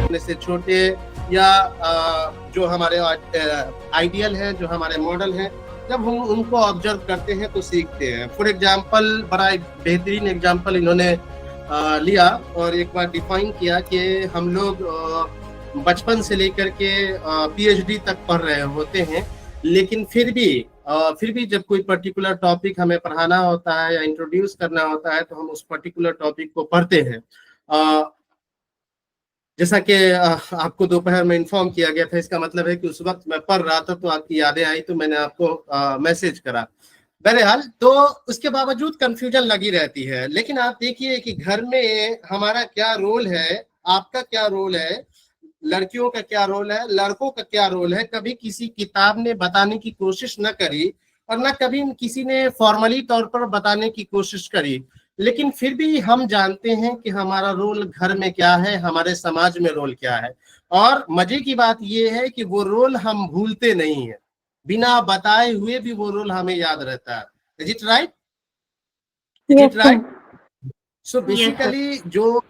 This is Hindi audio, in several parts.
अपने से छोटे या जो हमारे आइडियल हैं, जो हमारे मॉडल हैं, जब हम उनको ऑब्जर्व करते हैं तो सीखते हैं। फॉर एग्जाम्पल, बड़ा एक बेहतरीन एग्जाम्पल इन्होंने लिया और एक बार डिफाइन किया कि हम लोग बचपन से लेकर के पीएचडी तक पढ़ रहे होते हैं, लेकिन फिर भी जब कोई पर्टिकुलर टॉपिक हमें पढ़ाना होता है या इंट्रोड्यूस करना होता है तो हम उस पर्टिकुलर टॉपिक को पढ़ते हैं। जैसा कि आपको दोपहर में इन्फॉर्म किया गया था, इसका मतलब है कि उस वक्त मैं पढ़ रहा था तो आपकी यादें आई तो मैंने आपको मैसेज करा। बहरहाल, तो उसके बावजूद कंफ्यूजन लगी रहती है। लेकिन आप देखिए कि घर में हमारा क्या रोल है, आपका क्या रोल है, लड़कियों का क्या रोल है, लड़कों का क्या रोल है, कभी किसी किताब ने बताने की कोशिश न करी और न कभी किसी ने फॉर्मली तौर पर बताने की कोशिश करी। लेकिन फिर भी हम जानते हैं कि हमारा रोल घर में क्या है, हमारे समाज में रोल क्या है। और मजे की बात यह है कि वो रोल हम भूलते नहीं है, बिना बताए हुए भी वो रोल हमें याद रहता है। Is it right? Is it right? So basically जो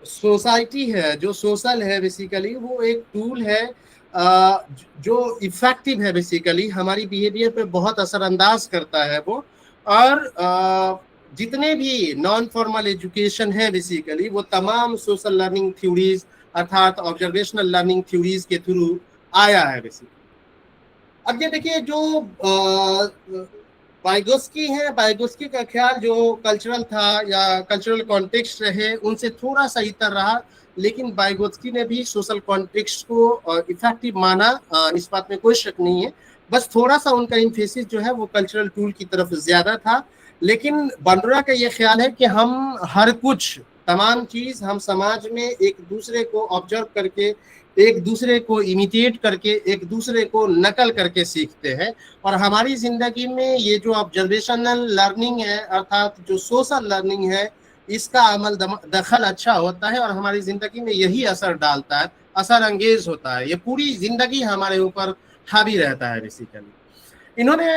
सोसाइटी है, जो सोशल है, बेसिकली वो एक टूल है जो इफेक्टिव है, बेसिकली हमारी बिहेवियर पे बहुत असरअंदाज करता है वो। और जितने भी नॉन फॉर्मल एजुकेशन है बेसिकली वो तमाम सोशल लर्निंग थ्योरीज अर्थात ऑब्जर्वेशनल लर्निंग थ्योरीज के थ्रू आया है बेसिकली। अब ये देखिए, जो वाइगोस्की है, वाइगोस्की का ख्याल जो कल्चरल था या कल्चरल कॉन्टेक्स्ट रहे उनसे थोड़ा सा इतर रहा, लेकिन वाइगोस्की ने भी सोशल कॉन्टेक्स्ट को इफेक्टिव माना, इस बात में कोई शक नहीं है। बस थोड़ा सा उनका इम्फेसिस जो है वो कल्चरल टूल की तरफ ज्यादा था। लेकिन बंडरा का ये ख्याल है कि हम हर कुछ, तमाम चीज हम समाज में एक दूसरे को ऑब्जर्व करके, एक दूसरे को इमिटेट करके, एक दूसरे को नकल करके सीखते हैं। और हमारी जिंदगी में ये जो ऑब्जर्वेशनल लर्निंग है अर्थात जो सोशल लर्निंग है, इसका अमल दखल अच्छा होता है और हमारी जिंदगी में यही असर डालता है, असर अंगेज होता है। ये पूरी जिंदगी हमारे ऊपर हावी रहता है बेसिकली। इन्होंने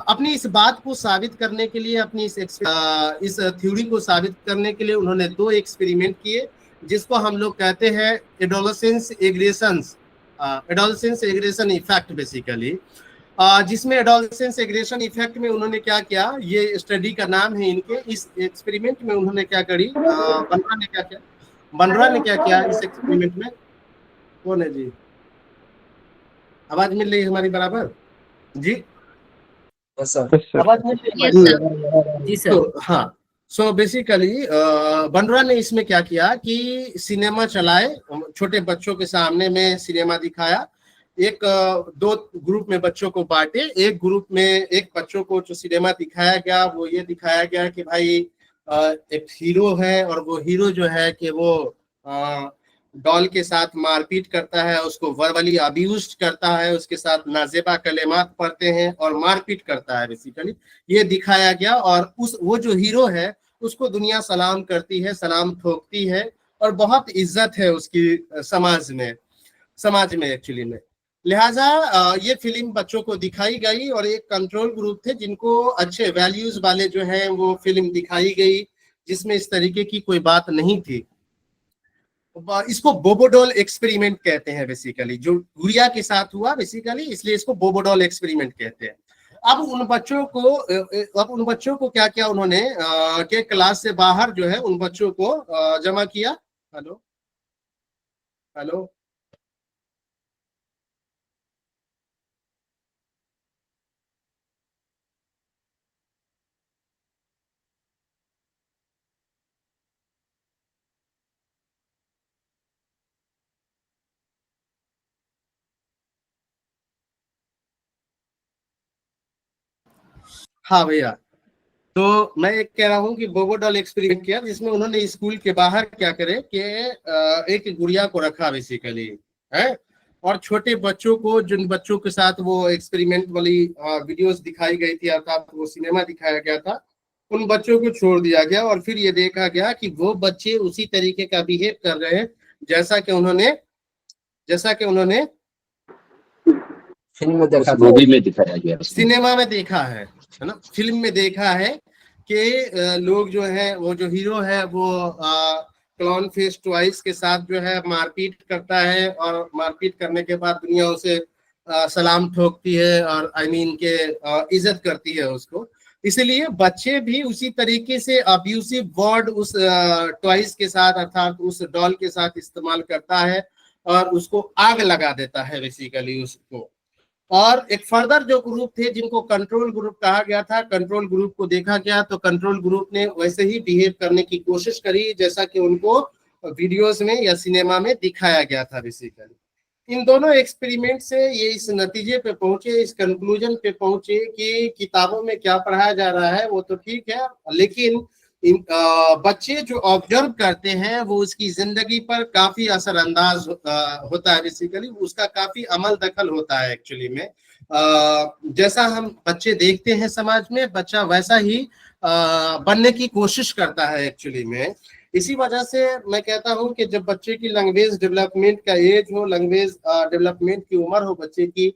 अपनी इस बात को साबित करने के लिए, अपनी इस थ्योरी को साबित करने के लिए उन्होंने 2 एक्सपेरिमेंट किए, जिसको हम लोग कहते हैं एडोलेसेंस एग्रेशन इफेक्ट बेसिकली। जिसमें एडोलेसेंस एग्रेशन इफेक्ट में उन्होंने क्या किया, ये स्टडी का नाम है इनके। इस एक्सपेरिमेंट में उन्होंने क्या करी, बंडरा ने क्या किया इस एक्सपेरिमेंट में? कौन है जी? आवाज मिल रही है हमारी बराबर जी? आवाज मिल रही है जी सर? तो हाँ, सो बेसिकली बंडरा ने इसमें क्या किया कि सिनेमा चलाए, छोटे बच्चों के सामने में सिनेमा दिखाया। एक 2 ग्रुप में बच्चों को बांटे। एक ग्रुप में एक बच्चों को जो सिनेमा दिखाया गया वो ये दिखाया गया कि भाई एक हीरो है और वो हीरो जो है कि वो डॉल के साथ मारपीट करता है, उसको वर्बली अब्यूज करता है, उसके साथ नाजेबा कलेमात पढ़ते हैं और मारपीट करता है बेसिकली। ये दिखाया गया और वो जो हीरो है उसको दुनिया सलाम करती है, सलाम ठोकती है और बहुत इज्जत है उसकी समाज में एक्चुअली में। लिहाजा ये फिल्म बच्चों को दिखाई गई और एक कंट्रोल ग्रुप थे जिनको अच्छे वैल्यूज वाले जो हैं वो फिल्म दिखाई गई, जिसमें इस तरीके की कोई बात नहीं थी। इसको बोबोडॉल एक्सपेरिमेंट कहते हैं बेसिकली, जो गुड़िया के साथ हुआ बेसिकली, इसलिए इसको बोबोडॉल एक्सपेरिमेंट कहते हैं। अब उन बच्चों को क्या किया उन्होंने के क्लास से बाहर जो है उन बच्चों को जमा किया। हेलो हेलो हाँ भैया, तो मैं एक कह रहा हूँ कि बोबोडॉल एक्सपेरिमेंट किया जिसमें उन्होंने स्कूल के बाहर क्या करे कि एक गुड़िया को रखा बेसिकली है, और छोटे बच्चों को, जिन बच्चों के साथ वो एक्सपेरिमेंट वाली वीडियोस दिखाई गई थी अर्थात वो सिनेमा दिखाया गया था, उन बच्चों को छोड़ दिया गया और फिर ये देखा गया कि वो बच्चे उसी तरीके का बिहेव कर रहे हैं जैसा कि उन्होंने फिल्म में देखा, मूवी में दिखाया गया, सिनेमा में देखा है ना, फिल्म में देखा है कि लोग जो है, वो जो हीरो है वो क्लॉन फेस टॉयज के साथ जो है मारपीट करता है, और मारपीट करने के बाद दुनिया उसे सलाम ठोकती है और आई मीन के इज्जत करती है उसको। इसलिए बच्चे भी उसी तरीके से अब्यूसिव वर्ड उस टॉयज के साथ अर्थात उस डॉल के साथ इस्तेमाल करता है और उसको आग लगा देता है बेसिकली उसको। और एक फर्दर जो ग्रुप थे जिनको कंट्रोल ग्रुप कहा गया था, कंट्रोल ग्रुप को देखा गया तो कंट्रोल ग्रुप ने वैसे ही बिहेव करने की कोशिश करी जैसा कि उनको वीडियोस में या सिनेमा में दिखाया गया था बेसिकली। इन दोनों एक्सपेरिमेंट से ये इस नतीजे पे पहुंचे, इस कंक्लूजन पे पहुंचे कि किताबों में क्या पढ़ाया जा रहा है वो तो ठीक है, लेकिन बच्चे जो ऑब्जर्व करते हैं वो उसकी जिंदगी पर काफी असरअंदाज होता है बेसिकली, उसका काफी अमल दखल होता है एक्चुअली में। जैसा हम बच्चे देखते हैं समाज में, बच्चा वैसा ही बनने की कोशिश करता है एक्चुअली में। इसी वजह से मैं कहता हूं कि जब बच्चे की लैंग्वेज डेवलपमेंट का एज हो, लैंग्वेज डेवलपमेंट की उम्र हो बच्चे की,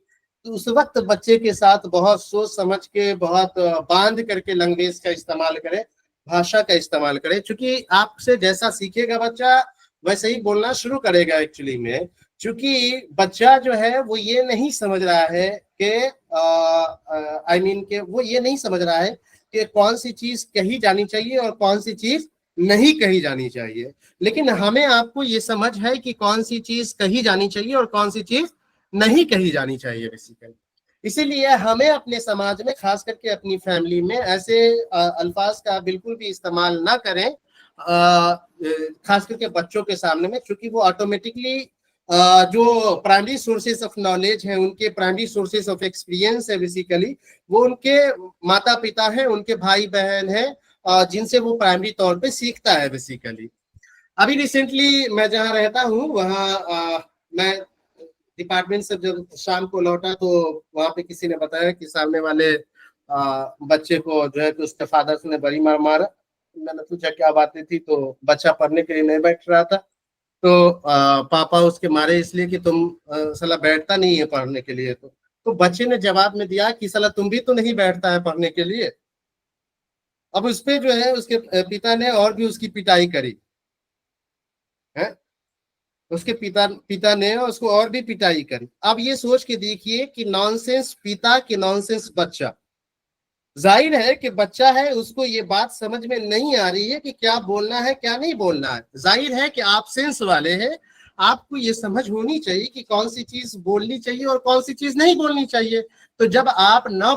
तो उस वक्त बच्चे के साथ बहुत सोच समझ के, बहुत बांध करके लैंग्वेज का इस्तेमाल करें, भाषा का इस्तेमाल करें। क्योंकि आपसे जैसा सीखेगा बच्चा वैसे ही बोलना शुरू करेगा एक्चुअली में। क्योंकि बच्चा जो है वो ये नहीं समझ रहा है कि आई मीन के वो ये नहीं समझ रहा है कि कौन सी चीज कही जानी चाहिए और कौन सी चीज नहीं कही जानी चाहिए, लेकिन हमें आपको ये समझ है कि कौन सी चीज कही जानी चाहिए और कौन सी चीज नहीं कही जानी चाहिए बेसिकली। इसीलिए हमें अपने समाज में, खास करके अपनी फैमिली में, ऐसे अल्फाज का बिल्कुल भी इस्तेमाल ना करें, खास करके बच्चों के सामने में, क्योंकि वो ऑटोमेटिकली जो प्राइमरी सोर्सेस ऑफ नॉलेज है, उनके प्राइमरी सोर्सेस ऑफ एक्सपीरियंस है बेसिकली, वो उनके माता पिता हैं, उनके भाई बहन हैं, जिनसे वो प्राइमरी तौर पे सीखता है बेसिकली। अभी रिसेंटली मैं जहाँ रहता हूँ वहाँ मैं डिपार्टमेंट से जब शाम को लौटा तो वहां पे किसी ने बताया कि सामने वाले बच्चे को जो है कि उसके फादर ने बड़ी मार मारा। मैंने पूछा क्या बातें थी, तो बच्चा पढ़ने के लिए नहीं बैठ रहा था, तो पापा उसके मारे इसलिए कि तुम साला बैठता नहीं है पढ़ने के लिए। तो बच्चे ने जवाब में दिया कि साला तुम भी तो नहीं बैठता है पढ़ने के लिए। अब उस पे जो है उसके पिता ने और भी उसकी पिटाई करी है, उसके पिता ने उसको और भी पिटाई करी। अब ये सोच के देखिए कि नॉनसेंस पिता कि नॉनसेंस बच्चा। जाहिर है कि बच्चा है, उसको ये बात समझ में नहीं आ रही है कि क्या बोलना है क्या नहीं बोलना है। जाहिर है कि आप सेंस वाले हैं, आपको ये समझ होनी चाहिए कि कौन सी चीज बोलनी चाहिए और कौन सी चीज नहीं बोलनी चाहिए। तो जब आप न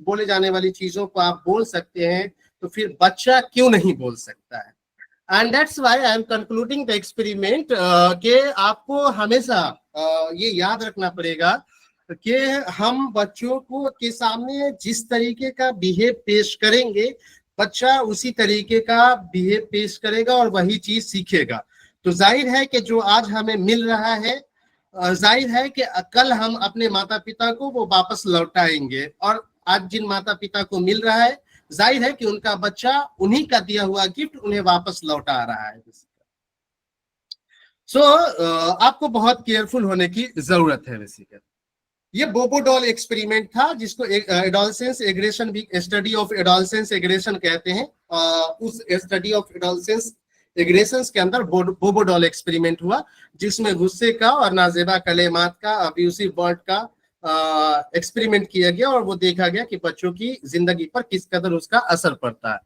बोले जाने वाली चीजों को आप बोल सकते हैं, तो फिर बच्चा क्यों नहीं बोल सकता है। And that's why I am concluding the experiment कि आपको हमेशा ये याद रखना पड़ेगा कि हम बच्चों को के सामने जिस तरीके का बिहेव पेश करेंगे, बच्चा उसी तरीके का बिहेव पेश करेगा और वही चीज सीखेगा। तो जाहिर है कि जो आज हमें मिल रहा है, जाहिर है कि कल हम अपने माता पिता को वो वापस लौटाएंगे, और आज जिन माता पिता को मिल रहा है, जाहिर है कि उनका बच्चा उन्हीं का दिया हुआ गिफ्ट उन्हें वापस लौटा रहा है। सो आपको बहुत केयरफुल होने की जरूरत है बेसिकली। ये बोबोडॉल एक्सपेरिमेंट था, जिसको एडोलसेंस एग्रेशन भी, स्टडी ऑफ एडोलसेंस एग्रेशन कहते हैं। उस स्टडी ऑफ एडोलसेंस एग्रेशन के अंदर बोबोडॉल एक्सपेरिमेंट हुआ, जिसमें गुस्से का और नाजेबा कलेमात का, अब्यूसिव वर्ड का एक्सपेरिमेंट किया गया, और वो देखा गया कि बच्चों की जिंदगी पर किस कदर उसका असर पड़ता है।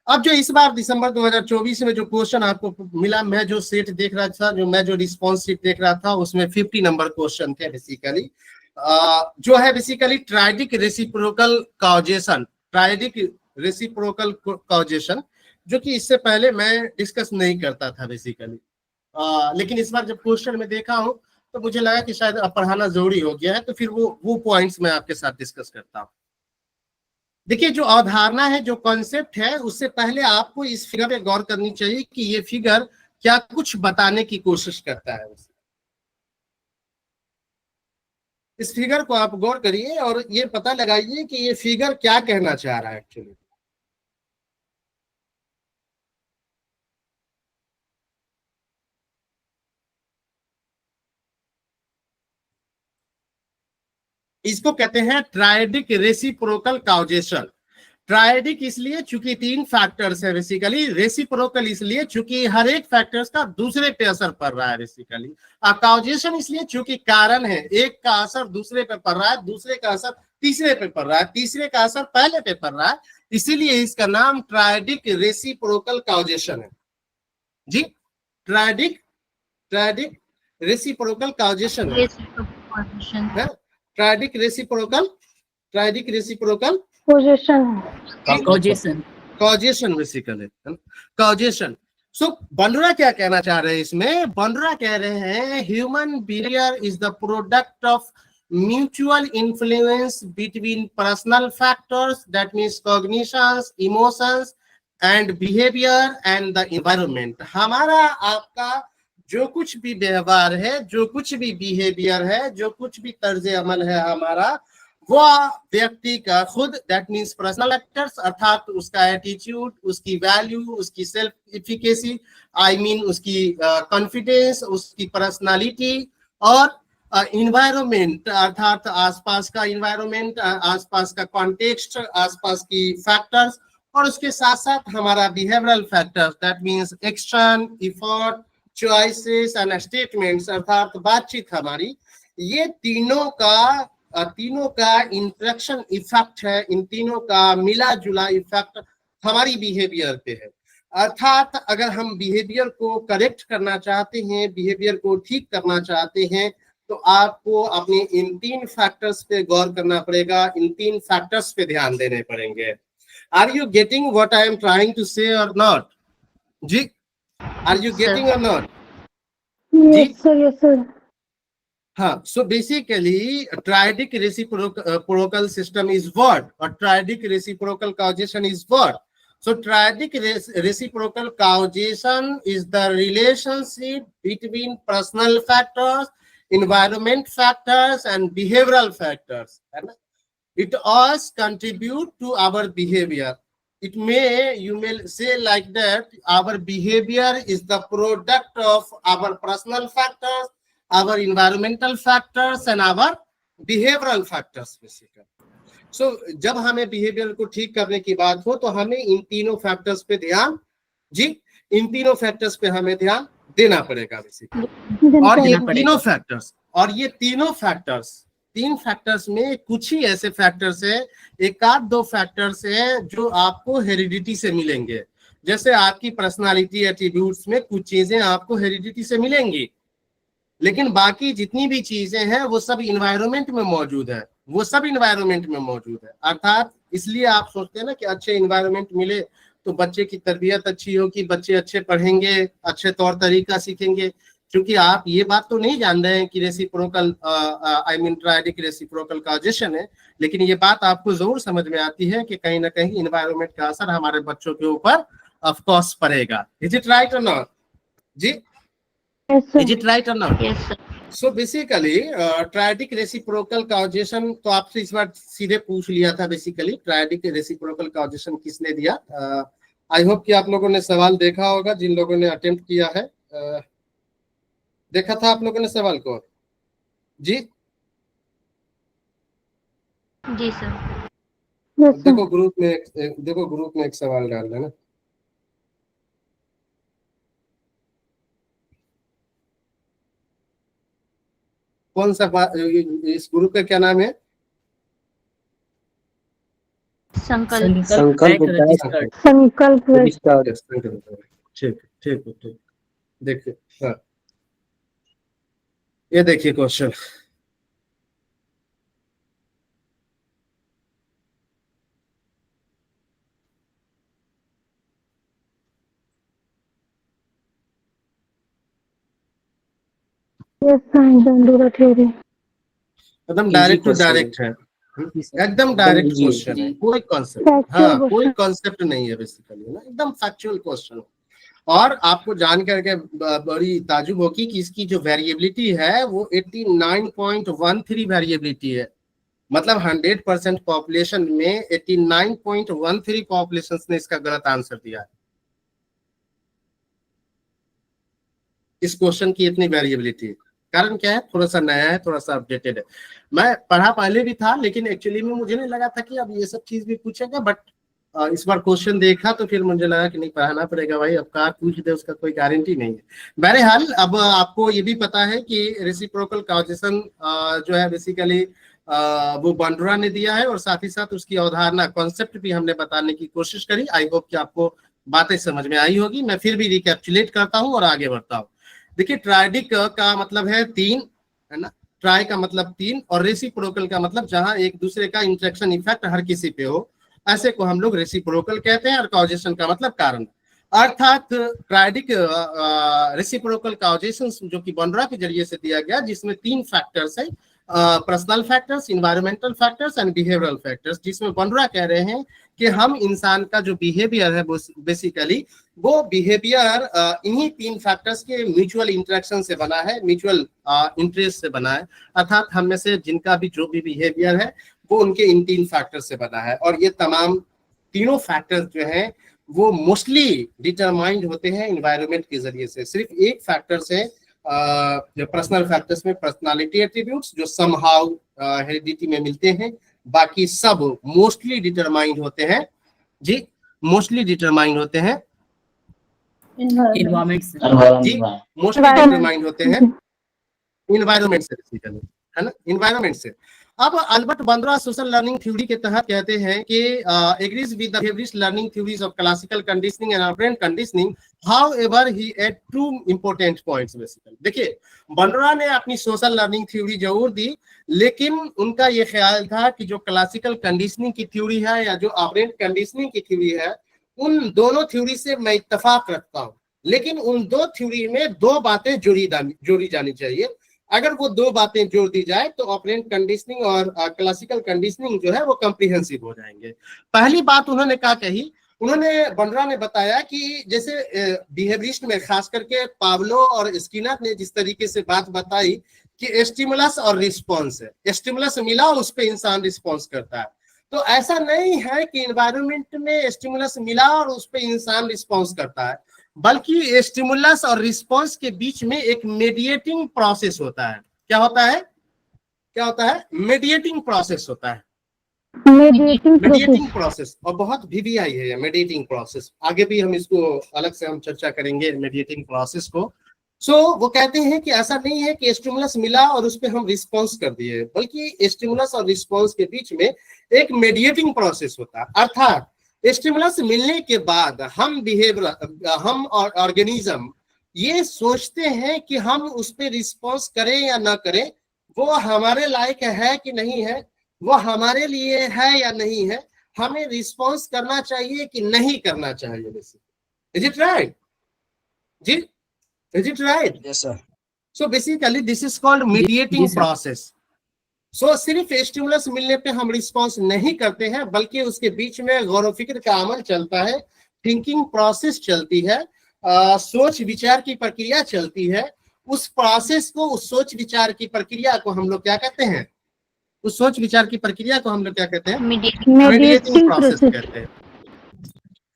अब जो इस बार दिसंबर 2024 में जो क्वेश्चन आपको मिला, मैं जो सेट देख रहा था, मैं जो रिस्पॉन्स शीट देख रहा था, उसमें 50 नंबर क्वेश्चन थे बेसिकली। जो है basically triadic reciprocal causation, triadic reciprocal causation, जो कि इससे पहले मैं डिस्कस नहीं करता था बेसिकली। लेकिन इस बार जब क्वेश्चन में देखा हूं तो मुझे लगा कि शायद अब पढ़ाना जरूरी हो गया है, तो फिर वो पॉइंट्स मैं आपके साथ डिस्कस करता हूं। देखिए, जो अवधारणा है, जो कॉन्सेप्ट है, उससे पहले आपको इस फिगर पे गौर करनी चाहिए कि ये फिगर क्या कुछ बताने की कोशिश करता है। इस फिगर को आप गौर करिए और ये पता लगाइए कि ये फिगर क्या कहना चाह रहा है एक्चुअली। इसको कहते हैं ट्रायडिक रेसिप्रोकल कॉजेशन। ट्रायडिक इसलिए चूंकि 3 फैक्टर्स है बेसिकली, रेसिप्रोकल इसलिए चूंकि हर एक फैक्टर्स का दूसरे पे असर पड़ रहा है बेसिकली, काउजेशन इसलिए चूंकि कारण है, एक का असर दूसरे पे पड़ रहा है, दूसरे का असर तीसरे पे पड़ रहा है, तीसरे का असर पहले पे पड़ रहा है, इसीलिए इसका नाम ट्रायडिक रेसिप्रोकल काउजेशन है जी। ट्रायडिक रेसिप्रोकल काउजेशन है, triadic reciprocal causation basically causation. So Bandura क्या कहना चाह रहे हैं इसमें? बंडुरा कह रहे हैं human behaviour is the product of mutual influence between personal factors, that means cognitions, emotions and behaviour and the environment. हमारा आपका जो कुछ भी व्यवहार है, जो कुछ भी बिहेवियर है, जो कुछ भी तर्ज अमल है हमारा, वो व्यक्ति का खुद, दैट मीन्स पर्सनल फैक्टर्स, अर्थात उसका एटीट्यूड, उसकी वैल्यू, उसकी सेल्फ इफिकेसी, आई मीन उसकी कॉन्फिडेंस, उसकी पर्सनालिटी, और इन्वायरमेंट अर्थात आसपास का इन्वायरमेंट, आसपास का कॉन्टेक्स्ट, आसपास की फैक्टर्स, और उसके साथ साथ हमारा behavioural factors, that means action, effort, choices and statements, अर्थात बातचीत हमारी, ये तीनों का इंटरेक्शन इफेक्ट है, इन तीनों का मिला जुला इफेक्ट हमारी बिहेवियर पे है। अर्थात अगर हम बिहेवियर को करेक्ट करना चाहते हैं, बिहेवियर को ठीक करना चाहते हैं, तो आपको अपने इन 3 फैक्टर्स पे गौर करना पड़ेगा, इन 3 फैक्टर्स पे ध्यान देने पड़ेंगे। Are you getting what I am trying to say or not जी? Are you getting or not? Yes, sir. Yes, sir. हाँ, so basically triadic reciprocal system is what, or triadic reciprocal causation is what? So triadic reciprocal causation is the relationship between personal factors, environment factors and behavioral factors. It all contribute to our behavior. You may say like that, our behavior is the product of our personal factors, our environmental factors and our behavioral factors basically. So जब हमें बिहेवियर को ठीक करने की बात हो तो हमें इन तीनों फैक्टर्स पे ध्यान इन तीनों फैक्टर्स पे हमें ध्यान देना पड़ेगा बेसिकली। और ये तीनों फैक्टर्स 3 फैक्टर्स में कुछ ही ऐसे फैक्टर्स है, एक आध 2 फैक्टर्स है जो आपको हेरिडिटी से मिलेंगे। जैसे आपकी पर्सनालिटी एट्रीब्यूट्स में कुछ चीजें आपको हेरिडिटी से मिलेंगी, लेकिन बाकी जितनी भी चीजें हैं वो सब इन्वायरमेंट में मौजूद है, अर्थात इसलिए आप सोचते हैं ना कि अच्छे इन्वायरमेंट मिले तो बच्चे की तरबियत अच्छी होगी, बच्चे अच्छे पढ़ेंगे, अच्छे तौर तरीका सीखेंगे। क्योंकि आप ये बात तो नहीं जान रहे हैं कि रेसिप्रोकल ट्रायडिक रेसिप्रोकल काउजेशन है, लेकिन ये बात आपको जरूर समझ में आती है कि कहीं ना कहीं इन्वायरमेंट का असर हमारे बच्चों के ऊपर ऑफ कोर्स पड़ेगा। इज इट राइट और नॉट जी? इज इट राइट और not? So basically triadic reciprocal causation, तो आपसे इस बार सीधे पूछ लिया था बेसिकली ट्रायडिक रेसिप्रोकल काउजेशन किसने दिया। आई होप कि आप लोगों ने सवाल देखा होगा, जिन लोगों ने अटेम्प्ट किया है। देखा था आप लोगों ने सवाल को जी? जी सर। देखो ग्रुप में एक सवाल डाल देना। कौन सा इस ग्रुप का क्या नाम है? संकल्प। ठीक। देखिए, हाँ, ये देखिए क्वेश्चन। एकदम डायरेक्ट टू डायरेक्ट है, एकदम डायरेक्ट क्वेश्चन है, कोई कॉन्सेप्ट नहीं है बेसिकली ना, एकदम फैक्चुअल क्वेश्चन। और आपको जान करके बड़ी ताजुब होगी कि इसकी जो वेरिएबिलिटी है वो 89.13 वेरिएबिलिटी है। मतलब 100% पॉपुलेशन में 89.13 पॉपुलेशन ने इसका गलत आंसर दिया है। इस क्वेश्चन की इतनी वेरिएबिलिटी, कारण क्या है? थोड़ा सा नया है, थोड़ा सा अपडेटेड है। मैं पढ़ा पहले भी था, लेकिन एक्चुअली में मुझे नहीं लगा था कि अब ये सब चीज भी पूछेगा, बट इस बार क्वेश्चन देखा तो फिर मुझे लगा कि नहीं पढ़ाना पड़ेगा भाई, अब कार पूछ दे उसका कोई गारंटी नहीं है। बहरहाल अब आपको ये भी पता है कि रेसिप्रोकल कॉजेशन जो है बेसिकली वो बंडरा ने दिया है, और साथ ही साथ उसकी अवधारणा कॉन्सेप्ट भी हमने बताने की कोशिश करी। आई होप कि आपको बातें समझ में आई होगी। मैं फिर भी रिकैप्चुलेट करता हूँ और आगे बढ़ता हूँ। देखिए, ट्राइडिक का मतलब है तीन, है ना। ट्राई का मतलब तीन, और रेसिप्रोकल का मतलब जहां एक दूसरे का इंटरेक्शन इफेक्ट हर किसी पे हो, ऐसे को हम लोग रेसिप्रोकल कहते हैं। और कॉजेशन का मतलब कारण, अर्थात ट्राइडिक रेसिप्रोकल कॉजेशन जो कि बंडरा के जरिए से दिया गया, जिसमें तीन फैक्टर्स है, personal factors, environmental factors and behavioural factors, जिसमें बंडरा कह रहे हैं कि हम इंसान का जो बिहेवियर है वो बेसिकली वो बिहेवियर इन्हीं तीन फैक्टर्स के म्यूचुअल इंटरेक्शन से बना है, म्यूचुअल इंटरेस्ट से बना है। अर्थात हम में से जिनका भी जो भी बिहेवियर है वो उनके इन तीन फैक्टर से बना है। और ये तमाम तीनों फैक्टर्स जो हैं वो मोस्टली डिटरमाइंड होते हैं एनवायरनमेंट के जरिए से। सिर्फ एक फैक्टर से जो पर्सनल फैक्टर्स में पर्सनालिटी एट्रीब्यूट्स जो समहाउ हेरिडिटी में मिलते हैं, बाकी सब मोस्टली डिटरमाइंड होते हैं। जी, मोस्टली डिटरमाइंड होते हैं इन्वायरमेंट से, जी, मोस्टली डिटरमाइंड होते हैं इन्वायरमेंट से, है ना, इन्वायरमेंट से। अब Albert Bandura social learning theory के तहत कहते हैं कि agrees with the behaviourist learning theories of classical conditioning and operant conditioning, however he add two important points basically. देखिए, बंद्रा ने अपनी सोशल लर्निंग थ्योरी जरूर दी, लेकिन उनका ये ख्याल था कि जो क्लासिकल कंडीशनिंग की थ्योरी है या जो ऑपरेंट कंडीशनिंग की थ्योरी है, उन दोनों थ्योरी से मैं इत्तेफाक रखता हूं, लेकिन उन दो थ्योरी में दो बातें जोड़ी जानी चाहिए। अगर वो दो बातें जोड़ दी जाए तो ऑपरेंट कंडीशनिंग और क्लासिकल कंडीशनिंग जो है वो कॉम्प्रिहेंसिव हो जाएंगे। पहली बात उन्होंने क्या कही, बंद्रा ने बताया कि जैसे बिहेवियरिस्ट में खास करके पाब्लो और स्किनर ने जिस तरीके से बात बताई कि स्टिमुलस और रिस्पॉन्स है, स्टिमुलस मिला उस पर इंसान रिस्पॉन्स करता है, तो ऐसा नहीं है कि एनवायरनमेंट में स्टिमुलस मिला और उस पर इंसान रिस्पॉन्स करता है, बल्कि स्टिमुलस और रिस्पॉन्स के बीच में एक मेडिएटिंग प्रोसेस होता है। क्या होता है? क्या होता है? मेडिएटिंग प्रोसेस होता है, मेडिएटिंग प्रोसेस। और बहुत VVI है ये मेडिएटिंग प्रोसेस, आगे भी हम इसको अलग से हम चर्चा करेंगे मेडिएटिंग प्रोसेस को। वो कहते हैं कि ऐसा नहीं है कि स्टिमुलस मिला और उस पर हम रिस्पॉन्स कर दिए, बल्कि स्टिमुलस और रिस्पॉन्स के बीच में एक मेडिएटिंग प्रोसेस होता है। अर्थात स्टिमुलस मिलने के बाद हम और ऑर्गेनिज्म ये सोचते हैं कि हम उस पर रिस्पॉन्स करें या ना करें, वो हमारे लायक है कि नहीं है, वो हमारे लिए है या नहीं है, हमें रिस्पॉन्स करना चाहिए कि नहीं करना चाहिए। इज इट राइट जी? Is it right? Yes, sir. So basically this is called mediating process. So सिर्फ स्टिमुलस मिलने पे हम रिस्पॉन्स नहीं करते हैं, बल्कि उसके बीच में गौर फिक्र का अमल चलता है, थिंकिंग प्रोसेस चलती है, सोच विचार की प्रक्रिया चलती है। उस प्रोसेस को, उस सोच विचार की प्रक्रिया को हम लोग क्या कहते हैं? उस सोच विचार की प्रक्रिया को हम लोग क्या कहते हैं? मेडिएटिंग प्रोसेस कहते हैं।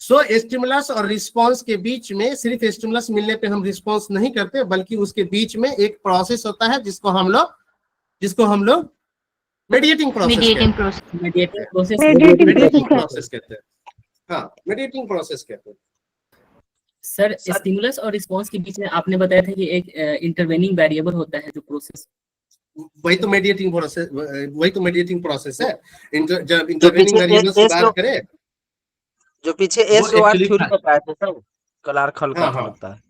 सो स्टिमुलस और रिस्पॉन्स के बीच में सिर्फ स्टिमुलस मिलने पे हम रिस्पॉन्स नहीं करते, बल्कि उसके बीच में एक प्रोसेस होता है जिसको हम लोग मेडिएटिंग प्रोसेस कहते हैं। हाँ, मेडिएटिंग प्रोसेस कहते हैं। सर, स्टिमुलस और रिस्पॉन्स के बीच में आपने बताया था कि एक इंटरवेनिंग वेरिएबल होता है जो प्रोसेस, वही तो मेडिएटिंग प्रोसेस है। जब इंटरवेनिंग वेरिएबल की बात करें, जो पीछे SOR थ्योरी बताया था सर, क्लार्क-हल का होता है।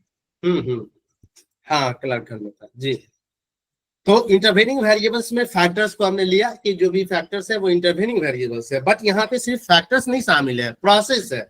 हाँ, क्लार्क-हल होता है जी। तो इंटरवेनिंग वेरिएबल्स में फैक्टर्स को हमने लिया कि जो भी फैक्टर्स है वो इंटरवेनिंग वेरिएबल्स है, बट यहाँ पे सिर्फ फैक्टर्स नहीं शामिल है, प्रोसेस है।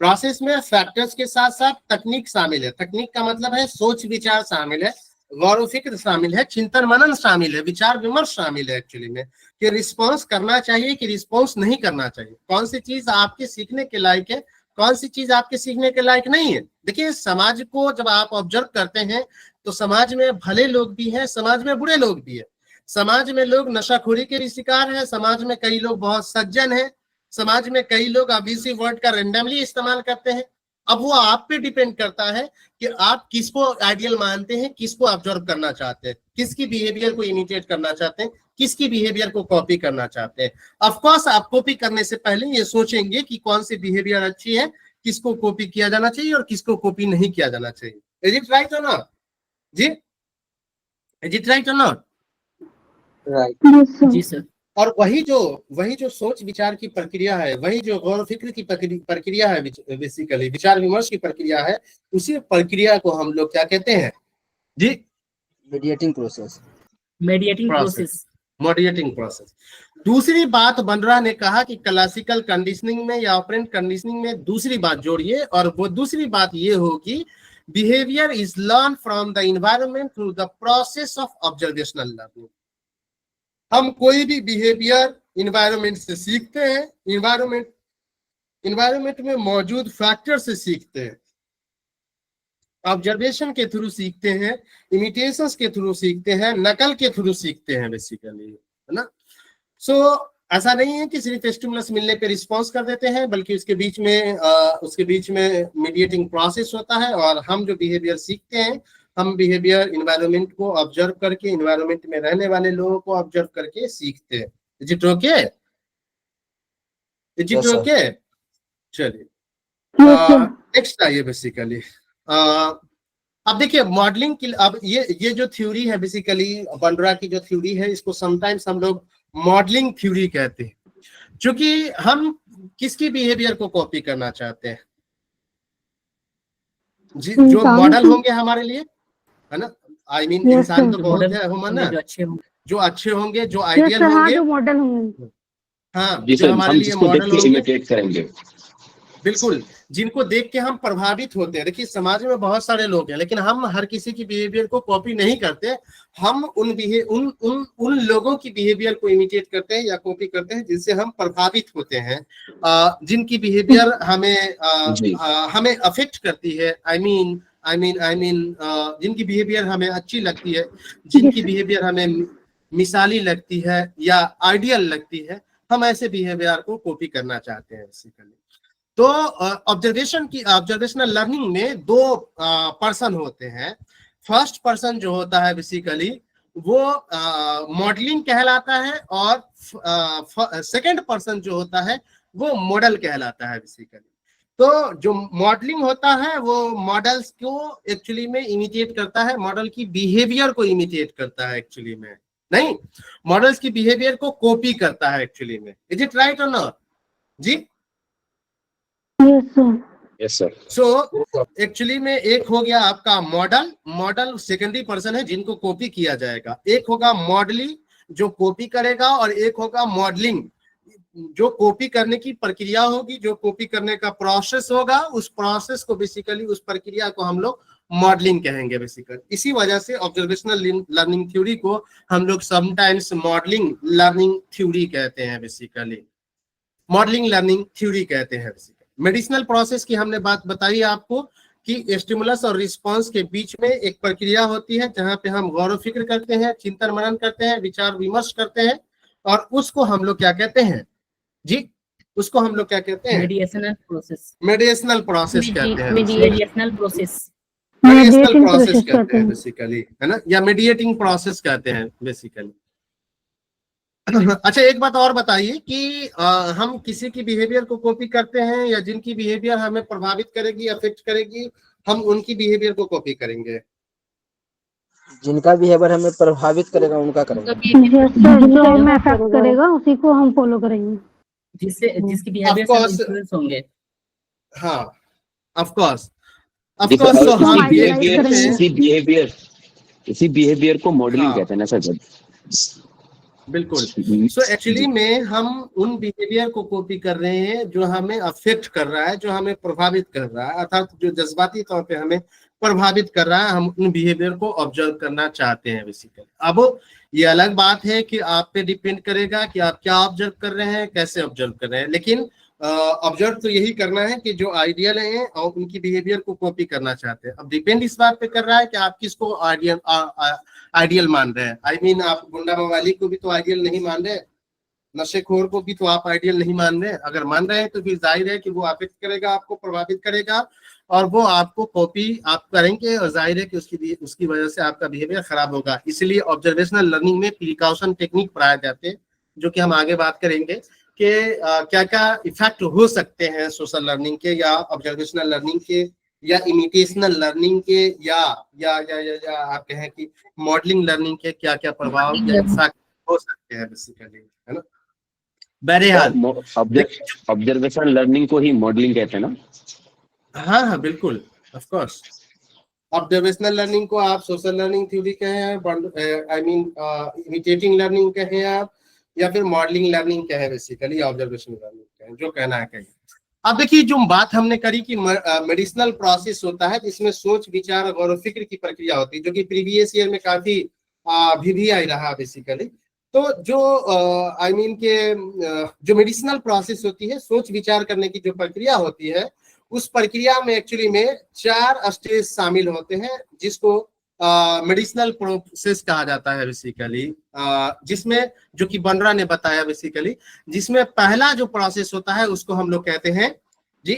प्रोसेस में फैक्टर्स के साथ साथ तकनीक शामिल है। तकनीक का मतलब है सोच विचार शामिल है, गौर फिक्र शामिल है, चिंतन मनन शामिल है, विचार विमर्श शामिल है एक्चुअली में, कि रिस्पॉन्स करना चाहिए कि रिस्पॉन्स नहीं करना चाहिए, कौन सी चीज आपके सीखने के लायक है, कौन सी चीज आपके सीखने के लायक नहीं है। देखिए, समाज को जब आप ऑब्जर्व करते हैं तो समाज में भले लोग भी हैं, समाज में बुरे लोग भी हैं। समाज में लोग नशाखोरी के भी शिकार हैं, समाज में कई लोग बहुत सज्जन हैं, समाज में कई लोग अब्यूसिव वर्ड का रैंडमली इस्तेमाल करते हैं। अब वो आप पे डिपेंड करता है कि आप किसको आइडियल मानते हैं, किसको ऑब्जर्व करना चाहते हैं, किसकी बिहेवियर को इमिटेट करना चाहते हैं, किसकी बिहेवियर को कॉपी करना चाहते हैं। ऑफ कोर्स आप कॉपी करने से पहले ये सोचेंगे कि कौन सी बिहेवियर अच्छी है, किसको कॉपी किया जाना चाहिए और किसको कॉपी नहीं किया जाना चाहिए। इज इट राइट और नॉट जी? इज इट राइट और नॉट? राइट जी सर। और वही जो सोच विचार की प्रक्रिया है, वही जो गौर फिक्र की प्रक्रिया है, बेसिकली विचार विमर्श की प्रक्रिया है, उसी प्रक्रिया को हम लोग क्या कहते हैं जी? Mediating process. Mediating process. Moderating process. दूसरी बात बनरा ने कहा कि क्लासिकल कंडीशनिंग में या ऑपरेंट कंडीशनिंग में दूसरी बात जोड़िए, और वो दूसरी बात ये होगी, behaviour is learn from the environment through the process of observational learning. हम कोई भी बिहेवियर एनवायरनमेंट से सीखते हैं, एनवायरनमेंट में मौजूद फैक्टर से सीखते हैं, ऑब्जर्वेशन के थ्रू सीखते हैं, इमिटेशंस के थ्रू सीखते हैं, नकल के थ्रू सीखते हैं बेसिकली, है ना। सो ऐसा नहीं है कि सिर्फ स्टिमुलस मिलने पे रिस्पॉन्स कर देते हैं, बल्कि उसके बीच में मीडिएटिंग प्रोसेस होता है, और हम जो बिहेवियर सीखते हैं, हम बिहेवियर एनवायरनमेंट को ऑब्जर्व करके, एनवायरनमेंट में रहने वाले लोगों को ऑब्जर्व करके सीखते हैं। Is it okay? Is it okay? चलिए नेक्स्ट आइए बेसिकली। अब देखिए मॉडलिंग की, अब ये जो थ्योरी है बेसिकली बंड्रा की जो थ्योरी है, इसको समटाइम्स हम लोग मॉडलिंग थ्योरी कहते हैं, क्योंकि हम किसकी बिहेवियर को कॉपी करना चाहते हैं जी? जो मॉडल होंगे हमारे लिए, है ना। आई मीन इंसान तो बहुत है ह्यूमन ना, जो अच्छे होंगे, जो आइडियल होंगे, जो मॉडल होंगे, हाँ, जो हमारे लिए मॉडल होंगे, बिल्कुल, जिनको देख के हम प्रभावित होते हैं। देखिए समाज में बहुत सारे लोग हैं, लेकिन हम हर किसी की बिहेवियर को कॉपी नहीं करते, हम उन लोगों की बिहेवियर को इमिटेट करते हैं या कॉपी करते हैं जिनसे हम प्रभावित होते हैं, जिनकी बिहेवियर हमें अफेक्ट करती है। आई मीन जिनकी बिहेवियर हमें अच्छी लगती है, जिनकी बिहेवियर हमें मिसाली लगती है या आइडियल लगती है, हम ऐसे बिहेवियर को कॉपी करना चाहते हैं बेसिकली। तो ऑब्जर्वेशनल लर्निंग में दो पर्सन होते हैं। फर्स्ट पर्सन जो होता है बेसिकली वो मॉडलिंग कहलाता है, और सेकंड पर्सन जो होता है वो मॉडल कहलाता है बेसिकली। तो जो मॉडलिंग होता है वो मॉडल्स को एक्चुअली में इमिटेट करता है, मॉडल की बिहेवियर को इमिटेट करता है एक्चुअली में, नहीं, मॉडल्स की बिहेवियर को कॉपी करता है एक्चुअली में। इज इट राइट और नॉट जी? Yes sir. सो एक्चुअली में एक हो गया आपका मॉडल सेकेंडरी पर्सन है जिनको कॉपी किया जाएगा, एक होगा मॉडली जो कॉपी करेगा, और एक होगा मॉडलिंग जो कॉपी करने की प्रक्रिया होगी, जो कॉपी करने का प्रोसेस होगा, उस प्रोसेस को बेसिकली, उस प्रक्रिया को हम लोग मॉडलिंग कहेंगे बेसिकली। इसी वजह से ऑब्जर्वेशनल लर्निंग थ्योरी को हम लोग समटाइम्स मॉडलिंग लर्निंग थ्योरी कहते हैं बेसिकली, मॉडलिंग लर्निंग थ्योरी कहते हैं बेसिकली। मेडिसिनल प्रोसेस की हमने बात बताई आपको कि स्टिमुलस और रिस्पांस के बीच में एक प्रक्रिया होती है जहां पे हम गौर फिक्र करते हैं, चिंतन मनन करते हैं, विचार विमर्श करते हैं, और उसको हम लोग क्या कहते हैं जी? उसको हम लोग क्या कहते हैं? मेडिएशनल प्रोसेस। मेडिसिनल प्रोसेस कहते हैं, मेडिएशनल प्रोसेस, मेडिसिनल प्रोसेस कहते हैं बेसिकली, है ना, या मीडिएटिंग प्रोसेस कहते हैं बेसिकली। अच्छा एक बात और बताइए कि हम किसी की बिहेवियर को कॉपी करते हैं या जिनकी बिहेवियर हमें प्रभावित करेगी, अफेक्ट करेगी, हम उनकी बिहेवियर को कॉपी करेंगे? जिनका बिहेवियर हमें प्रभावित करेगा उनका करेंगे, जो हमें अफेक्ट करेगा उसी को हम फॉलो करेंगे, जिसकी बिहेवियर से इन्फ्लुएंस होंगे। हाँ ऑफ कोर्स तो हम इसी बिहेवियर को मॉडलिंग कहते हैं ना सर। बिल्कुल। सो एक्चुअली में हम उन बिहेवियर को कॉपी कर रहे हैं जो हमें अफेक्ट कर रहा है, जो हमें प्रभावित कर रहा है, अर्थात जो जज्बाती तौर पे हमें प्रभावित कर रहा है, हम उन बिहेवियर को ऑब्जर्व करना चाहते हैं बेसिकली। अब ये अलग बात है कि आप पे डिपेंड करेगा कि आप क्या ऑब्जर्व कर रहे हैं, कैसे ऑब्जर्व कर रहे हैं, लेकिन ऑब्जर्व तो यही करना है कि जो आइडियल है और उनकी बिहेवियर को कॉपी करना चाहते हैं। अब डिपेंड इस बात पे कर रहा है कि आप किसको आइडियल मान रहे हैं। आई मीन आप गुंडा मवाली को भी तो आइडियल नहीं मान रहे, नशेखोर को भी तो आप आइडियल नहीं मान रहे। अगर मान रहे हैं तो फिर जाहिर है कि वो अफेक्ट करेगा, आपको प्रभावित करेगा, और वो आपको कॉपी आप करेंगे, और जाहिर है कि उसकी वजह से आपका बिहेवियर खराब होगा। इसलिए ऑब्जर्वेशनल लर्निंग में प्रिकॉशन टेक्निक पढ़ाए जाते हैं, जो कि हम आगे बात करेंगे कि क्या क्या इफेक्ट हो सकते हैं सोशल लर्निंग के, या ऑब्जर्वेशनल लर्निंग के, या इमिटेशनल लर्निंग के, या आप कहें कि मॉडलिंग लर्निंग के क्या क्या प्रभाव या इफेक्ट हो सकते हैं बेसिकली, है ना। बहरहाल ऑब्जर्वेशन लर्निंग को ही मॉडलिंग कहते हैं ना। हाँ बिल्कुल, ऑफ कोर्स। ऑब्जर्वेशनल लर्निंग को आप सोशल लर्निंग थ्योरी कहें, आई मीन इमिटेटिंग लर्निंग कहें आप, या फिर मॉडलिंग लर्निंग कहें, बेसिकली ऑब्जर्वेशनल लर्निंग कहें, जो कहना है कहें। अब देखिए, जो बात हमने करी कि मेडिसिनल प्रोसेस होता है जिसमें सोच विचार गौर फिक्र की प्रक्रिया होती है, जो कि प्रीवियस ईयर में काफी भी आई रहा बेसिकली। तो जो आई मीन के जो मेडिसिनल प्रोसेस होती है, सोच विचार करने की जो प्रक्रिया होती है, उस प्रक्रिया में एक्चुअली में 4 स्टेज शामिल होते हैं, जिसको मेडिसिनल प्रोसेस कहा जाता है बेसिकली, जिसमें जो कि बनरा ने बताया बेसिकली, जिसमें पहला जो प्रोसेस होता है उसको हम लोग कहते हैं जी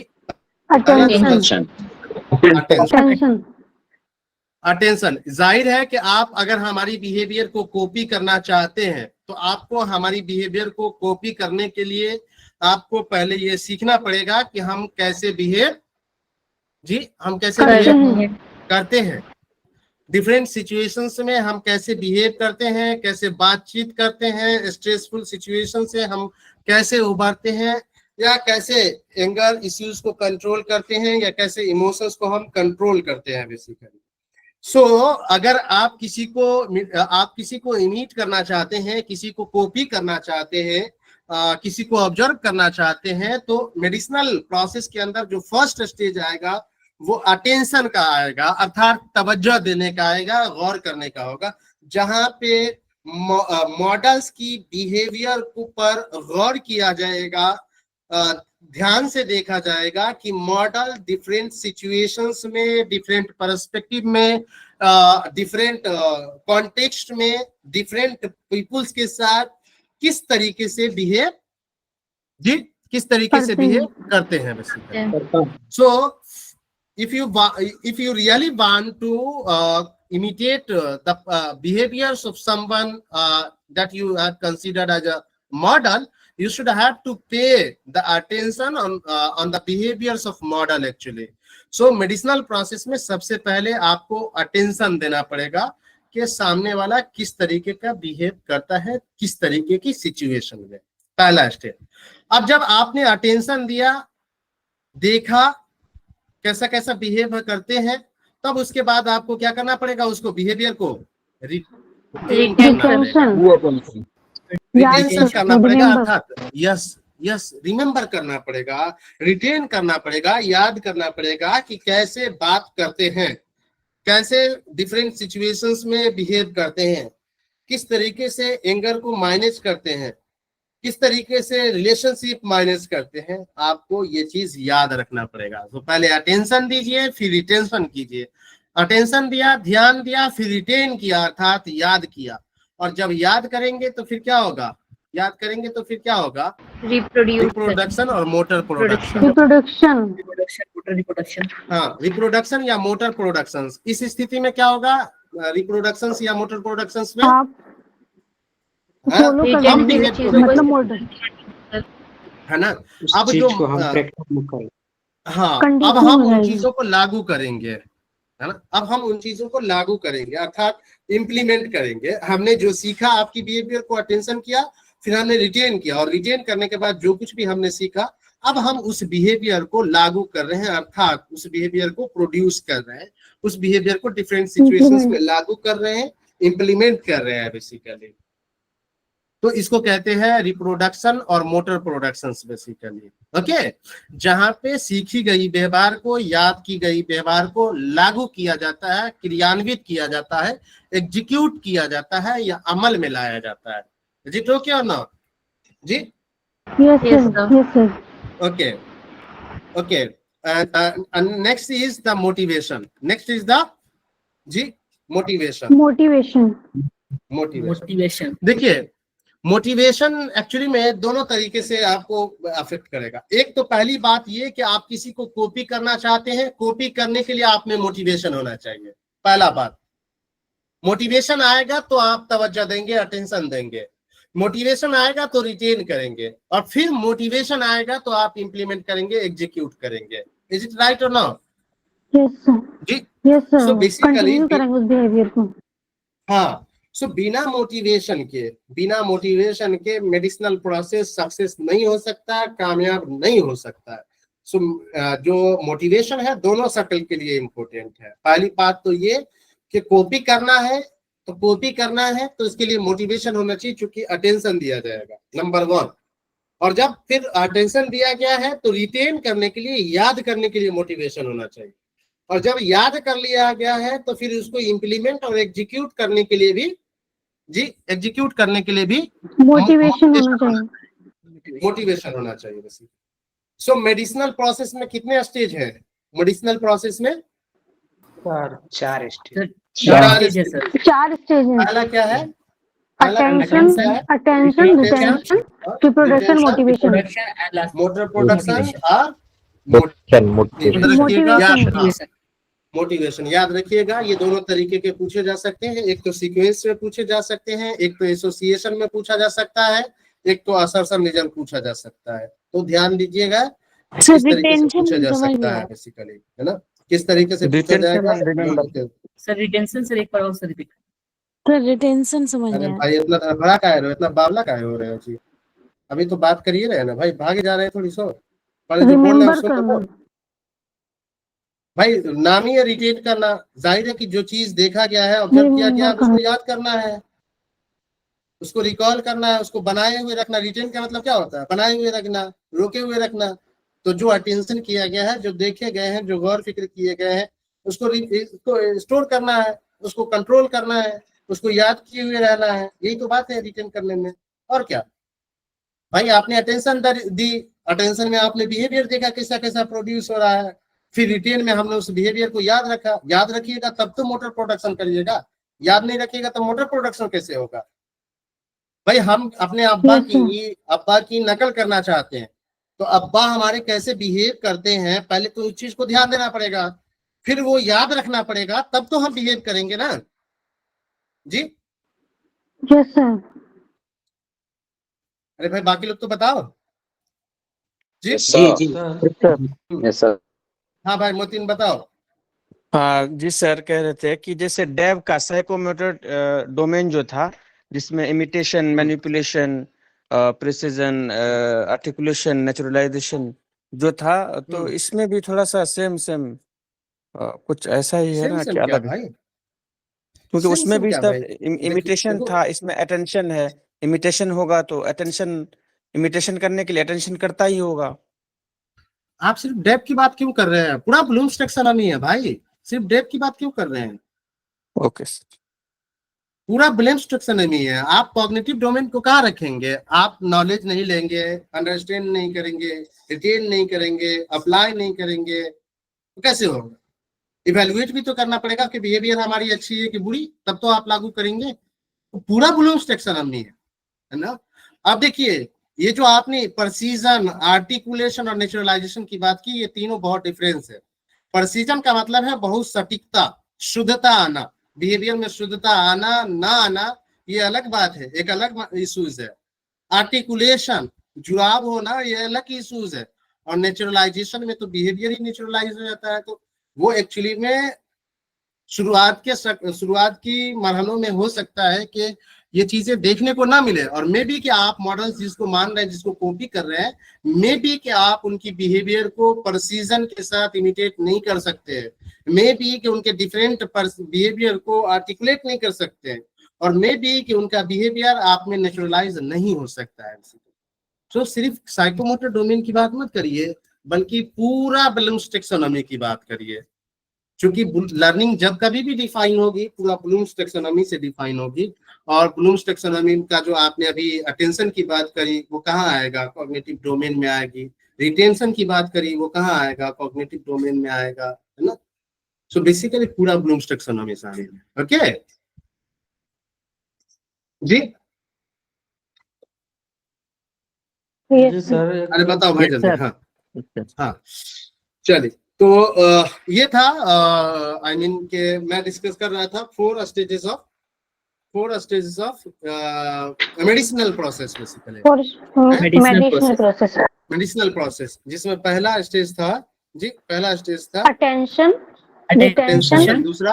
अटेंशन। जाहिर है कि आप अगर हमारी बिहेवियर को कॉपी करना चाहते हैं, तो आपको हमारी बिहेवियर को कॉपी करने के लिए आपको पहले ये सीखना पड़ेगा कि हम कैसे बिहेव करते हैं, डिफरेंट सिचुएशंस में हम कैसे बिहेव करते हैं, कैसे बातचीत करते हैं, स्ट्रेसफुल सिचुएशन से हम कैसे उभरते हैं, या कैसे एंगर इश्यूज को कंट्रोल करते हैं, या कैसे इमोशंस को हम कंट्रोल करते हैं बेसिकली। सो अगर आप किसी को इमिट करना चाहते हैं, किसी को कॉपी करना चाहते हैं, किसी को ऑब्जर्व करना चाहते हैं, तो मेडिसिनल प्रोसेस के अंदर जो फर्स्ट स्टेज आएगा वो अटेंशन का आएगा, अर्थात तवज्जो देने का आएगा, गौर करने का होगा, जहां पे मॉडल्स की बिहेवियर पर गौर किया जाएगा, ध्यान से देखा जाएगा कि मॉडल डिफरेंट सिचुएशंस में, डिफरेंट पर्सपेक्टिव में, डिफरेंट कॉन्टेक्स्ट में, डिफरेंट पीपुल्स के साथ किस तरीके से बिहेव करते हैं basically. So if you really want to imitate the behaviors of someone that you have considered as a model, you should have to pay the attention on the behaviors of model actually. So medicinal process में सबसे पहले आपको attention देना पड़ेगा कि सामने वाला किस तरीके का बिहेव करता है, किस तरीके की सिचुएशन में, पहला स्टेप। अब जब आपने अटेंशन दिया, देखा कैसा कैसा बिहेव करते हैं, तब उसके बाद आपको क्या करना पड़ेगा, उसको बिहेवियर को रिटेंशन करना पड़ेगा, अर्थात यस रिमेम्बर करना पड़ेगा, रिटेन करना पड़ेगा, याद करना पड़ेगा कि कैसे बात करते हैं, कैसे डिफरेंट सिचुएशंस में बिहेव करते हैं, किस तरीके से एंगर को मैनेज करते हैं, किस तरीके से रिलेशनशिप मैनेज करते हैं, आपको ये चीज याद रखना पड़ेगा। तो पहले अटेंशन दीजिए, फिर रिटेंशन कीजिए। अटेंशन दिया, ध्यान दिया, फिर रिटेन किया, अर्थात याद किया। और जब याद करेंगे तो फिर क्या होगा, रिप्रोडक्शन और मोटर प्रोडक्शन। हाँ, रिप्रोडक्शन या मोटर प्रोडक्शन। इस स्थिति में क्या होगा, रिप्रोडक्शन या मोटर प्रोडक्शन में है ना। अब जो अब हम उन चीजों को लागू करेंगे, है ना। अब हम उन चीजों को लागू करेंगे, अर्थात इम्प्लीमेंट करेंगे। हमने जो सीखा, आपकी बिहेवियर को अटेंशन किया, फिर हमने रिटेन किया, और रिटेन करने के बाद जो कुछ भी हमने सीखा, अब हम उस बिहेवियर को लागू कर रहे हैं, अर्थात उस बिहेवियर को प्रोड्यूस कर रहे हैं, उस बिहेवियर को डिफरेंट सिचुएशंस में लागू कर रहे हैं, इम्प्लीमेंट कर रहे हैं बेसिकली। तो इसको कहते हैं रिप्रोडक्शन और मोटर प्रोडक्शंस बेसिकली। ओके, जहां पे सीखी गई व्यवहार को, याद की गई व्यवहार को लागू किया जाता है, क्रियान्वित किया जाता है, एग्जीक्यूट किया जाता है, या अमल में लाया जाता है। जी तो क्या ना जी? Okay okay. Next is the motivation. Next is the जी मोटिवेशन। देखिए, मोटिवेशन एक्चुअली में दोनों तरीके से आपको अफेक्ट करेगा। एक तो पहली बात ये कि आप किसी को कॉपी करना चाहते हैं, कॉपी करने के लिए आप में मोटिवेशन होना चाहिए। पहला बात, मोटिवेशन आएगा तो आप तवज्जो देंगे, अटेंशन देंगे, मोटिवेशन आएगा तो रिटेन करेंगे, और फिर मोटिवेशन आएगा तो आप इंप्लीमेंट करेंगे, एग्जीक्यूट करेंगे। इज इट राइट और नॉट? यस सर, जी। Yes sir, So basically- continue करेंगे उस बिहेवियर को। हाँ, सो बिना मोटिवेशन के मेडिसिनल प्रोसेस सक्सेस नहीं हो सकता, कामयाब नहीं हो सकता। सो जो मोटिवेशन है दोनों सर्कल के लिए इम्पोर्टेंट है। पहली बात तो ये कि कॉपी करना है तो इसके लिए मोटिवेशन होना चाहिए, क्योंकि अटेंशन दिया जाएगा, नंबर 1। और जब फिर अटेंशन दिया गया है तो रिटेन करने के लिए, याद करने के लिए मोटिवेशन होना चाहिए, और जब याद कर लिया गया है तो फिर उसको इम्प्लीमेंट और एग्जीक्यूट करने के लिए भी मोटिवेशन होना चाहिए। मोटिवेशन होना चाहिए बस। सो मेडिसिनल प्रोसेस में कितने स्टेज है? मेडिसिनल प्रोसेस में 4 स्टेज। सर 4 स्टेज है सर। 4 स्टेज है। पहला क्या है? Attention, retention, reproduction, motivation. Production and last motor production और मोटिवेशन। याद रखिएगा, ये दोनों तरीके के पूछे जा सकते हैं। एक तो सीक्वेंस में पूछे जा सकते हैं, एक तो एसोसिएशन में पूछा जा सकता है, एक तो असर्शन रिजल्ट पूछा जा सकता है। तो ध्यान दीजिएगा किस तरीके से पूछा जा सकता है बेसिकली, है ना, किस तरीके से पूछा जाएगा। सर रिटेंशन सर एक बार और सर रिपीट। सर रिटेंशन समझ अरे गया। भाई इतना बड़ा काहे हो, इतना बावला काहे हो रहे हो जी? अभी तो बात करिए रहे ना भाई, भागे जा रहे हैं थोड़ी सो। पहले जो बोल रहे हैं उसको तो बोल। भाई नाम ही है रिटेन करना, जाहिर है कि जो चीज देखा गया है, ऑब्जर्व किया गया है, उसको याद करना है, उसको रिकॉल करना है, उसको बनाए हुए रखना। रिटेन का मतलब क्या होता है? बनाए हुए रखना, रोके हुए रखना। तो जो अटेंशन किया गया है, जो देखे गए हैं, जो गौर फिक्र किए गए हैं, उसको स्टोर करना है, उसको कंट्रोल करना है, उसको याद किए हुए रहना है। यही तो बात है रिटेन करने में, और क्या। भाई आपने अटेंशन दी, अटेंशन में आपने बिहेवियर देखा कैसा कैसा प्रोड्यूस हो रहा है, फिर रिटेन में हमने उस बिहेवियर को याद रखा। याद रखिएगा तब तो मोटर प्रोडक्शन करिएगा, याद नहीं रखिएगा तो मोटर प्रोडक्शन कैसे होगा? भाई हम अपने अब्बा की नकल करना चाहते हैं, तो अब्बा हमारे कैसे बिहेव करते हैं, पहले तो उस चीज को ध्यान देना पड़ेगा, फिर वो याद रखना पड़ेगा, तब तो हम बिहेव करेंगे ना जी। Yes sir. अरे भाई बाकी लोग तो बताओ जी। Yes sir. हाँ भाई मोतीन बताओ। हाँ जी सर, कह रहे थे कि जैसे डेव का साइकोमोटर डोमेन जो था, जिसमें imitation, manipulation, precision, articulation, naturalisation जो था, तो इसमें भी थोड़ा सा सेम कुछ ऐसा ही है ना, क्या अलग है? क्योंकि उसमें भी इमिटेशन था, इसमें अटेंशन है। इमिटेशन होगा तो अटेंशन, इमिटेशन करने के लिए अटेंशन करता ही होगा। आप सिर्फ डेप की बात क्यों कर रहे हैं? पूरा ब्लूम्स टैक्सोनॉमी है भाई, सिर्फ डेप की बात क्यों कर रहे हैं? ओके सर, पूरा ब्लूम्स टैक्सोनॉमी है। आप कॉग्निटिव डोमेन को कहाँ रखेंगे? आप नॉलेज नहीं लेंगे, अंडरस्टैंड नहीं करेंगे, रिटेन नहीं करेंगे, अप्लाई नहीं करेंगे, तो कैसे होगा? इवेल्युएट भी तो करना पड़ेगा कि बिहेवियर हमारी अच्छी है कि बुरी, तब तो आप लागू करेंगे। तो पूरा ब्लूम्स टैक्सोनॉमी है ना। अब देखिए, ये जो आपने प्रिसीजन, आर्टिकुलेशन और नेचुरलाइजेशन की बात की, ये तीनों बहुत डिफरेंस है। प्रिसीजन का मतलब है बहुत सटीकता, शुद्धता आना, बिहेवियर में शुद्धता आना ना आना, ये अलग बात है, एक अलग इश्यूज है। आर्टिकुलेशन, जुड़ाव होना, ये अलग इश्यूज है। और नेचुरलाइजेशन में तो बिहेवियर ही नेचुरलाइज हो जाता है। तो वो एक्चुअली में शुरुआत की मरहलों में हो सकता है कि ये चीजें देखने को ना मिले, और मे बी कि आप मॉडल्स जिसको मान रहे हैं, जिसको कॉपी कर रहे हैं, मे बी कि आप उनकी बिहेवियर को प्रिसीजन के साथ इमिटेट नहीं कर सकते हैं, मे बी कि उनके डिफरेंट बिहेवियर को आर्टिकुलेट नहीं कर सकते हैं, और मे बी कि उनका बिहेवियर आप में नेचुरलाइज नहीं हो सकता है। तो सिर्फ साइकोमोटर डोमेन की बात मत करिए, बल्कि पूरा ब्लूम्स टैक्सोनॉमी की बात करिए। क्योंकि लर्निंग जब कभी भी डिफाइन होगी, पूरा ब्लूम्स टैक्सोनॉमी से डिफाइन होगी। और ब्लूम्स टैक्सोनॉमी का जो आपने अभी अटेंशन की बात करी, वो कहाँ आएगा? कॉग्निटिव डोमेन में आएगी। रिटेंशन की बात करी, वो कहाँ आएगा? कॉग्निटिव डोमेन में आएगा, है ना। सो बेसिकली पूरा ब्लूम्स टैक्सोनॉमी शामिल है। ओके जी। यस सर अरे बताओ भाई Yes, जल्दी। sir. हाँ हाँ चलिए, तो ये था आई मीन के मैं डिस्कस कर रहा था four stages of medicinal process basically, medicinal process, medicinal process, जिसमें पहला स्टेज था अटेंशन, टेंशन, Attention, दूसरा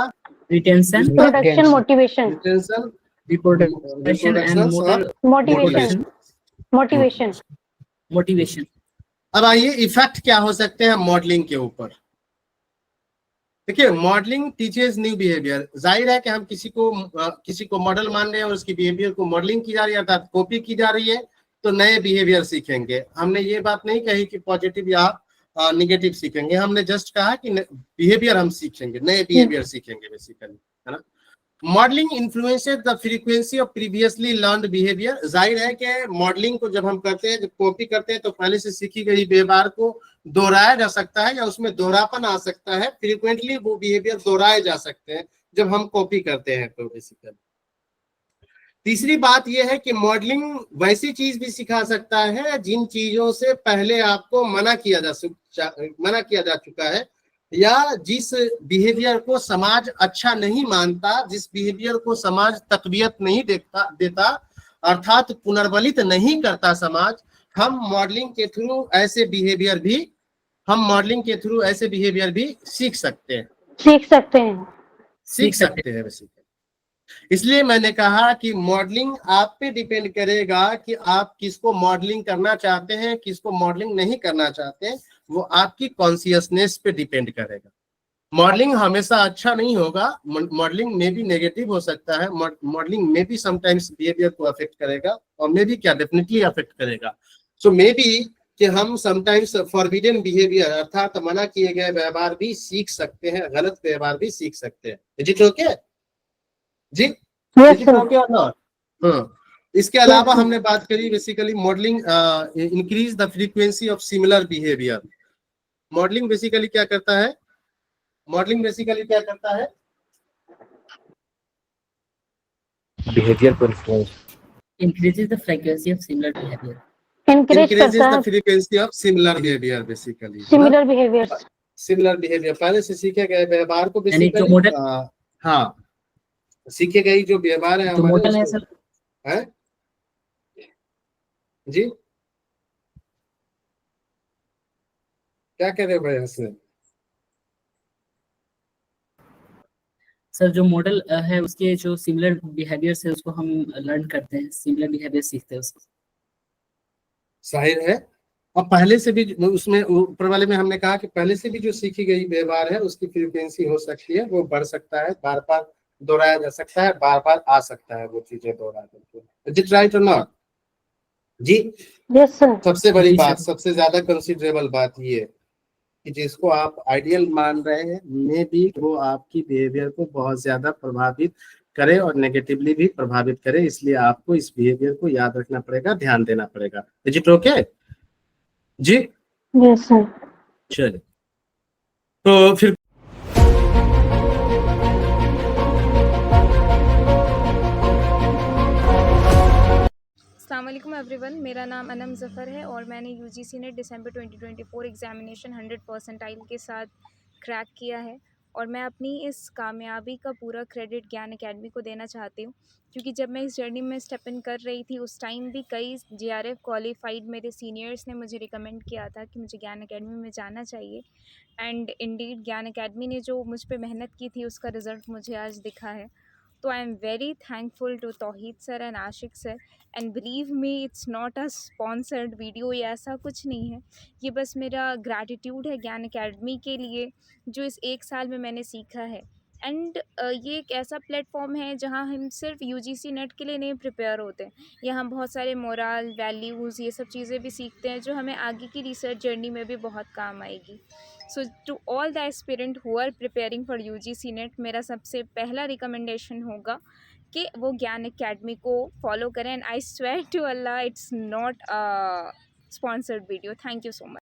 retention, production, motivation, retention, reproduction and motor motivation, motivation. motivation. अब आइए इफेक्ट क्या हो सकते हैं मॉडलिंग के ऊपर। देखिए, मॉडलिंग टीचर्स न्यू बिहेवियर। जाहिर है कि हम किसी को मॉडल मान रहे हैं और उसकी बिहेवियर को मॉडलिंग की जा रही है, अर्थात कॉपी की जा रही है, तो नए बिहेवियर सीखेंगे। हमने ये बात नहीं कही कि पॉजिटिव या निगेटिव सीखेंगे, हमने जस्ट कहा कि बिहेवियर हम सीखेंगे, नए बिहेवियर सीखेंगे बेसिकली, है ना। Modelling influences the frequency of previously learned behaviour. जाहिर है कि मॉडलिंग को जब हम करते हैं, जब कॉपी करते हैं, तो पहले से सीखी गई व्यवहार को दोहराया जा सकता है या उसमें दोहरापन आ सकता है, फ्रीक्वेंटली वो बिहेवियर दोहराए जा सकते हैं जब हम कॉपी करते हैं तो बेसिकली। तीसरी बात यह है कि मॉडलिंग वैसी चीज भी सिखा सकता है जिन चीजों से पहले आपको मना किया जा चुका है, या जिस बिहेवियर को समाज अच्छा नहीं मानता, जिस बिहेवियर को समाज तकबीयत नहीं देता, अर्थात पुनर्बलित नहीं करता समाज। हम मॉडलिंग के थ्रू ऐसे बिहेवियर भी सीख सकते हैं बेसिकली। इसलिए मैंने कहा कि मॉडलिंग आप पे डिपेंड करेगा कि आप किसको मॉडलिंग करना चाहते हैं, किसको मॉडलिंग नहीं करना चाहते हैं, वो आपकी कॉन्शियसनेस पे डिपेंड करेगा। मॉडलिंग हमेशा अच्छा नहीं होगा, मॉडलिंग में भी नेगेटिव हो सकता है, मॉडलिंग में भी समटाइम्स बिहेवियर को अफेक्ट करेगा, और मे भी क्या डेफिनेटली अफेक्ट करेगा। सो मे बी कि हम समटाइम्स फॉरबिडन बिहेवियर, अर्थात मना किए गए व्यवहार भी सीख सकते हैं, गलत व्यवहार भी सीख सकते हैं। इज इट ओके जी? Is it okay or not? इसके अलावा हमने बात करी basically modelling increase the frequency of similar behaviour. Modelling basically क्या करता है? बिहेवियर को influence Increases the frequency of similar behavior. Increases the frequency of similar behaviour basically, similar behaviour, पहले से सीखे गए व्यवहार को यानी जो बेसिकली, मॉडल हाँ, सीखे गई जो व्यवहार है जो मॉडल है उसको- सर, है जी, क्या कह रहे हो भाई इसमें? सर जो मॉडल है उसके जो सिमिलर बिहेवियर है उसको हम लर्न करते हैं, सिमिलर बिहेवियर सीखते हैं उससे। जाहिर है, और पहले से भी उसमें ऊपर वाले में हमने कहा कि पहले से भी जो सीखी गई व्यवहार है उसकी फ्रीक्वेंसी हो सकती है, वो बढ़ सकता है, बार बार दोहराया जा सकता है, बार बार आ सकता है वो चीजें दोहरा करके। इज इट राइट और नॉट जी? यस सर, सबसे बड़ी जी, बात, सर। सबसे ज्यादा कंसिडरेबल बात ये कि जिसको आप आइडियल मान रहे हैं, मे भी वो आपकी बिहेवियर को बहुत ज्यादा प्रभावित करे और नेगेटिवली भी प्रभावित करे, इसलिए आपको इस बिहेवियर को याद रखना पड़ेगा, ध्यान देना पड़ेगा। इज इट ओके जी? Yes sir. चलिए, तो फिर अस्सलाम वालेकुम एवरीवन, मेरा नाम अनम ज़फ़र है और मैंने यूजीसी ने दिसंबर 2024 एग्ज़ामिनेशन 100 परसेंटाइल के साथ क्रैक किया है। और मैं अपनी इस कामयाबी का पूरा क्रेडिट ज्ञान एकेडमी को देना चाहती हूँ, क्योंकि जब मैं इस जर्नी में स्टेप इन कर रही थी उस टाइम भी कई जेआरएफ क्वालिफाइड मेरे सीनियर्स ने मुझे रिकमेंड किया था कि मुझे ज्ञान एकेडमी में जाना चाहिए। एंड इंडीड ज्ञान एकेडमी ने जो मुझ पर मेहनत की थी उसका रिज़ल्ट मुझे आज दिखा है। तो I am very thankful to Tauheed sir and Ashiq sir, and believe me it's not a sponsored video या ऐसा कुछ नहीं है, ये बस मेरा ग्रैटिट्यूड है ज्ञान एकेडमी के लिए जो इस 1 साल में मैंने सीखा है। एंड ये एक ऐसा प्लेटफॉर्म है जहाँ हम सिर्फ यूजीसी नेट के लिए नहीं प्रिपेयर होते हैं, यहाँ बहुत सारे मोरल वैल्यूज़ ये सब चीज़ें भी सीखते हैं जो हमें आगे की रिसर्च जर्नी में भी बहुत काम आएगी। So to all the aspirant who are preparing for UGC NET, मेरा सबसे पहला रिकमेंडेशन होगा कि वो ज्ञान एकेडमी को फॉलो करें। And I swear to Allah it's not a sponsored video. Thank you so much.